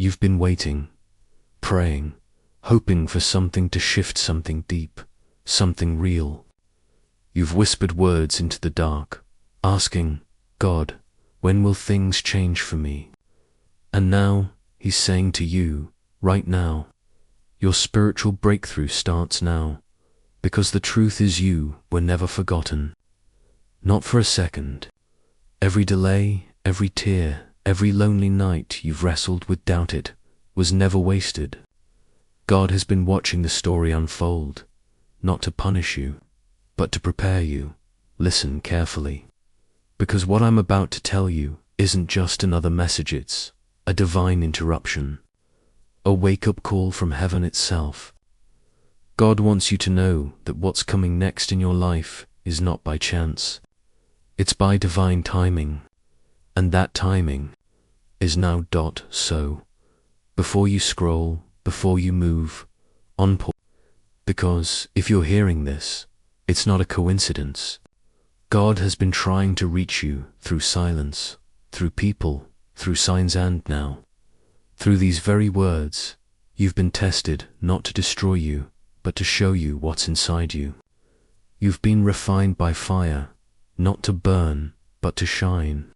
You've been waiting, praying, hoping for something to shift, something deep, something real. You've whispered words into the dark, asking, God, when will things change for me? And now, He's saying to you, right now, your spiritual breakthrough starts now, because the truth is you were never forgotten. Not for a second. Every delay, every tear, every lonely night you've wrestled with doubt was never wasted. God has been watching the story unfold, not to punish you, but to prepare you. Listen carefully, because what I'm about to tell you isn't just another message, it's a divine interruption, a wake-up call from heaven itself. God wants you to know that what's coming next in your life is not by chance. It's by divine timing, and that timing is now. So, before you scroll, before you move, on pause, because if you're hearing this, it's not a coincidence. God has been trying to reach you through silence, through people, through signs, and now, through these very words. You've been tested not to destroy you, but to show you what's inside you. You've been refined by fire, not to burn, but to shine.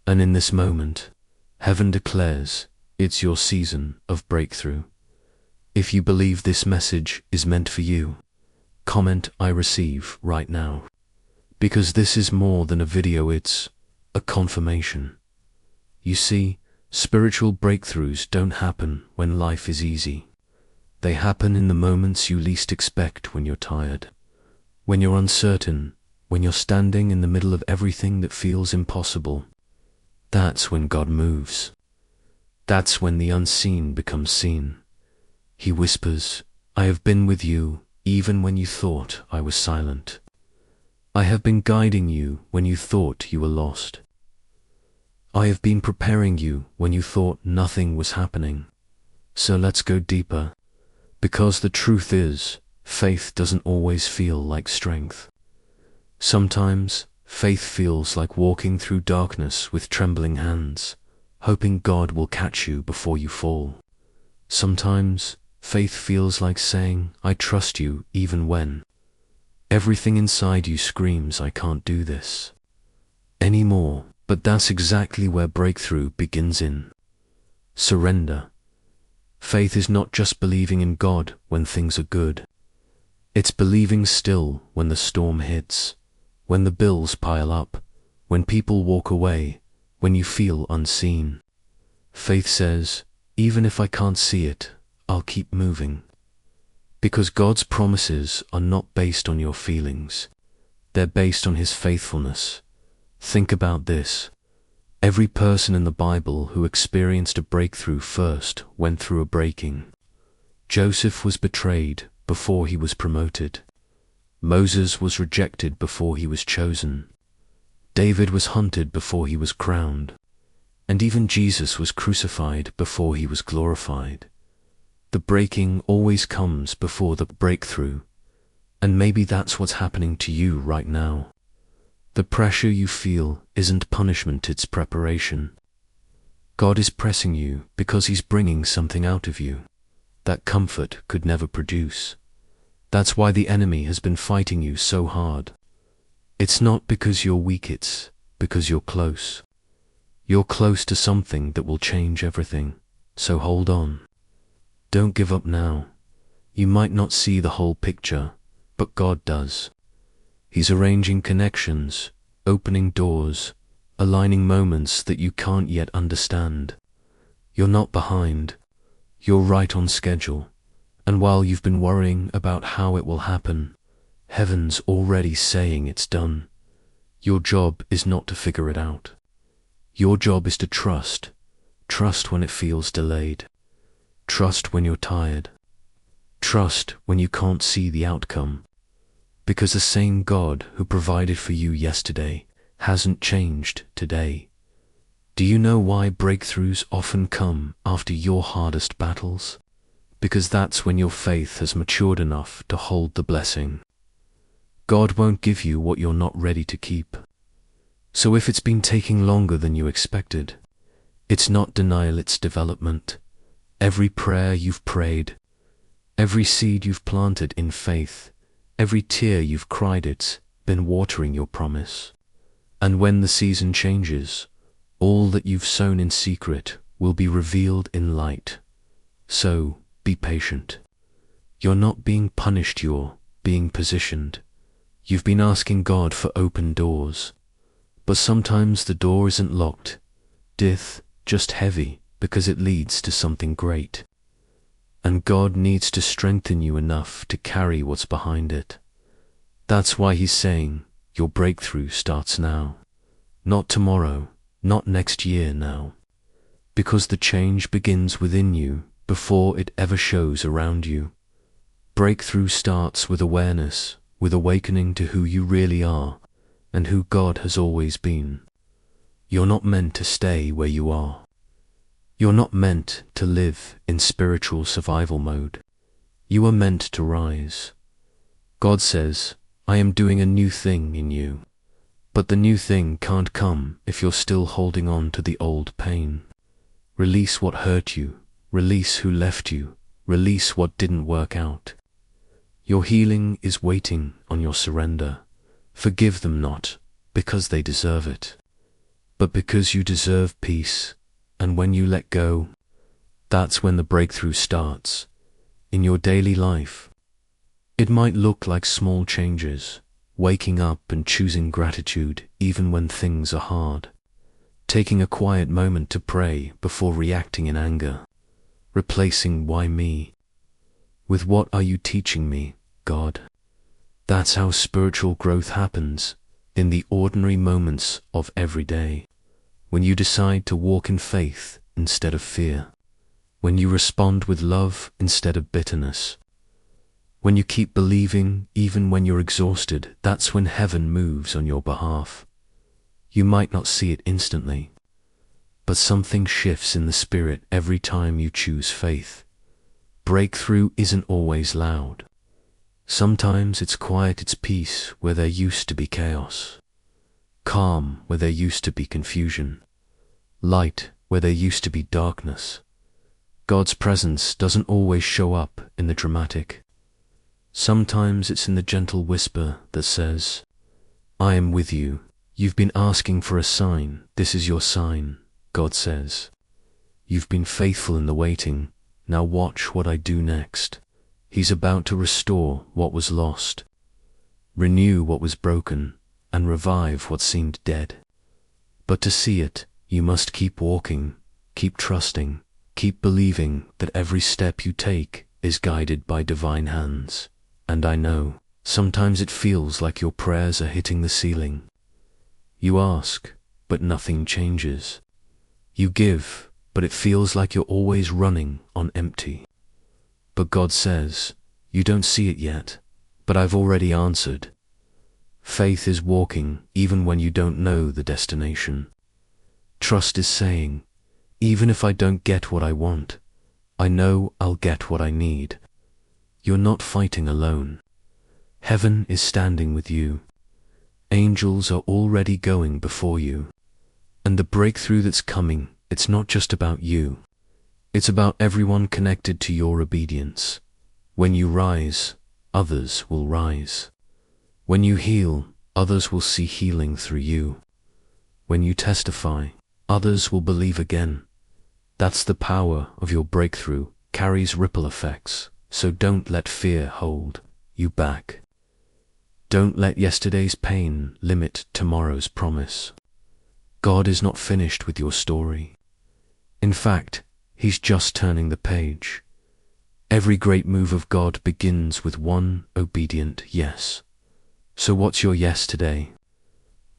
And in this moment, heaven declares it's your season of breakthrough. If you believe this message is meant for you, comment "I receive" right now. Because this is more than a video, it's a confirmation. You see, spiritual breakthroughs don't happen when life is easy. They happen in the moments you least expect, when you're tired, when you're uncertain, when you're standing in the middle of everything that feels impossible. That's when God moves. That's when the unseen becomes seen. He whispers, I have been with you even when you thought I was silent. I have been guiding you when you thought you were lost. I have been preparing you when you thought nothing was happening. So let's go deeper, because the truth is, faith doesn't always feel like strength. Sometimes, faith feels like walking through darkness with trembling hands, hoping God will catch you before you fall. Sometimes, faith feels like saying, I trust you even when everything inside you screams, I can't do this anymore. But that's exactly where breakthrough begins, in surrender. Faith is not just believing in God when things are good. It's believing still when the storm hits, when the bills pile up, when people walk away, when you feel unseen. Faith says, even if I can't see it, I'll keep moving. Because God's promises are not based on your feelings. They're based on His faithfulness. Think about this. Every person in the Bible who experienced a breakthrough first went through a breaking. Joseph was betrayed before he was promoted. Moses was rejected before he was chosen. David was hunted before he was crowned. And even Jesus was crucified before he was glorified. The breaking always comes before the breakthrough. And maybe that's what's happening to you right now. The pressure you feel isn't punishment, it's preparation. God is pressing you because He's bringing something out of you that comfort could never produce. That's why the enemy has been fighting you so hard. It's not because you're weak, it's because you're close. You're close to something that will change everything, so hold on. Don't give up now. You might not see the whole picture, but God does. He's arranging connections, opening doors, aligning moments that you can't yet understand. You're not behind. You're right on schedule. And while you've been worrying about how it will happen, heaven's already saying it's done. Your job is not to figure it out. Your job is to trust. Trust when it feels delayed. Trust when you're tired. Trust when you can't see the outcome. Because the same God who provided for you yesterday hasn't changed today. Do you know why breakthroughs often come after your hardest battles? Because that's when your faith has matured enough to hold the blessing. God won't give you what you're not ready to keep. So if it's been taking longer than you expected, It's not denial, it's development. Every prayer you've prayed, every seed you've planted in faith, every tear you've cried, it's been watering your promise. And when the season changes, all that you've sown in secret will be revealed in light. So, be patient. You're not being punished, you're being positioned. You've been asking God for open doors, but sometimes the door isn't locked, just heavy, because it leads to something great. And God needs to strengthen you enough to carry what's behind it. That's why He's saying, your breakthrough starts now. Not tomorrow, not next year, now. Because the change begins within you before it ever shows around you. Breakthrough starts with awareness, with awakening to who you really are and who God has always been. You're not meant to stay where you are. You're not meant to live in spiritual survival mode. You are meant to rise. God says, I am doing a new thing in you. But the new thing can't come if you're still holding on to the old pain. Release what hurt you. Release who left you. Release what didn't work out. Your healing is waiting on your surrender. Forgive them not because they deserve it, but because you deserve peace. And when you let go, that's when the breakthrough starts. In your daily life, it might look like small changes, waking up and choosing gratitude even when things are hard, taking a quiet moment to pray before reacting in anger, replacing why me with what are you teaching me, God? That's how spiritual growth happens, in the ordinary moments of every day. When you decide to walk in faith instead of fear. When you respond with love instead of bitterness. When you keep believing even when you're exhausted, that's when heaven moves on your behalf. You might not see it instantly, but something shifts in the spirit every time you choose faith. Breakthrough isn't always loud. Sometimes it's quiet, it's peace where there used to be chaos. Calm where there used to be confusion. Light where there used to be darkness. God's presence doesn't always show up in the dramatic. Sometimes it's in the gentle whisper that says, I am with you. You've been asking for a sign. This is your sign, God says. You've been faithful in the waiting. Now watch what I do next. He's about to restore what was lost, renew what was broken, and revive what seemed dead. But to see it, you must keep walking, keep trusting, keep believing that every step you take is guided by divine hands. And I know, sometimes it feels like your prayers are hitting the ceiling. You ask, but nothing changes. You give, but it feels like you're always running on empty. But God says, you don't see it yet, but I've already answered. Faith is walking even when you don't know the destination. Trust is saying, even if I don't get what I want, I know I'll get what I need. You're not fighting alone. Heaven is standing with you. Angels are already going before you. And the breakthrough that's coming, it's not just about you. It's about everyone connected to your obedience. When you rise, others will rise. When you heal, others will see healing through you. When you testify, others will believe again. That's the power of your breakthrough, carries ripple effects. So don't let fear hold you back. Don't let yesterday's pain limit tomorrow's promise. God is not finished with your story. In fact, He's just turning the page. Every great move of God begins with one obedient yes. So what's your yes today?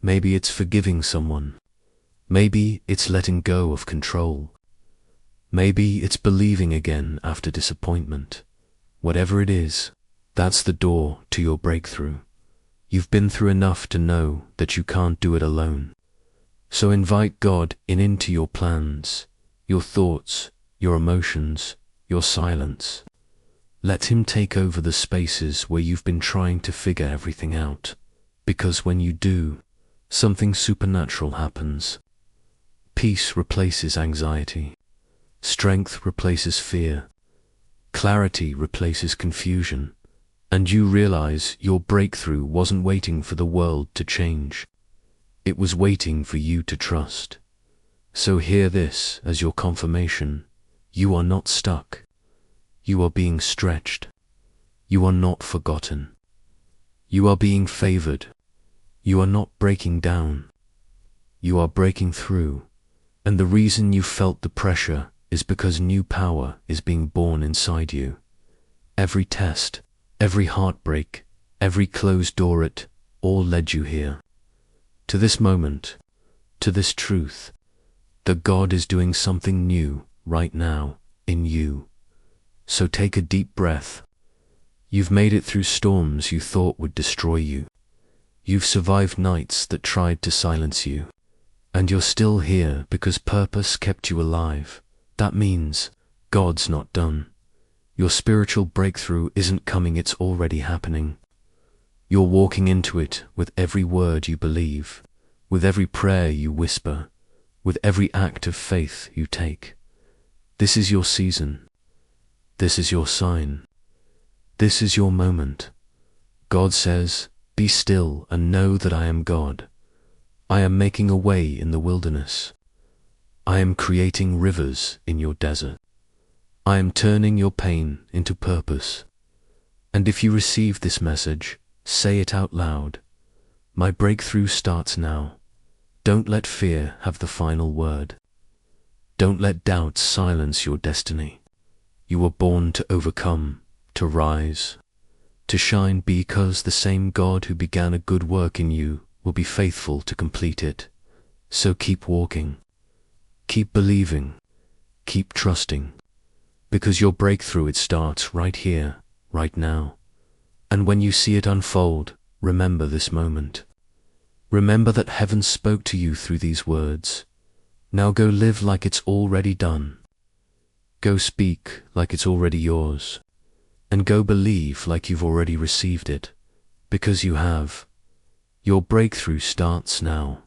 Maybe it's forgiving someone. Maybe it's letting go of control. Maybe it's believing again after disappointment. Whatever it is, that's the door to your breakthrough. You've been through enough to know that you can't do it alone. So invite God into your plans, your thoughts, your emotions, your silence. Let Him take over the spaces where you've been trying to figure everything out. Because when you do, something supernatural happens. Peace replaces anxiety. Strength replaces fear. Clarity replaces confusion. And you realize your breakthrough wasn't waiting for the world to change. It was waiting for you to trust. So hear this as your confirmation. You are not stuck. You are being stretched. You are not forgotten. You are being favored. You are not breaking down. You are breaking through. And the reason you felt the pressure is because new power is being born inside you. Every test, every heartbreak, every closed door, it all led you here. To this moment, to this truth, that God is doing something new right now in you. So take a deep breath. You've made it through storms you thought would destroy you. You've survived nights that tried to silence you. And you're still here because purpose kept you alive. That means God's not done. Your spiritual breakthrough isn't coming, it's already happening. You're walking into it with every word you believe, with every prayer you whisper, with every act of faith you take. This is your season. This is your sign. This is your moment. God says, "Be still and know that I am God. I am making a way in the wilderness. I am creating rivers in your desert. I am turning your pain into purpose." And if you receive this message, say it out loud. My breakthrough starts now. Don't let fear have the final word. Don't let doubt silence your destiny. You were born to overcome, to rise, to shine, because the same God who began a good work in you will be faithful to complete it. So keep walking, keep believing, keep trusting, because your breakthrough, it starts right here, right now. And when you see it unfold, remember this moment. Remember that heaven spoke to you through these words. Now go live like it's already done. Go speak like it's already yours. And go believe like you've already received it, because you have. Your breakthrough starts now.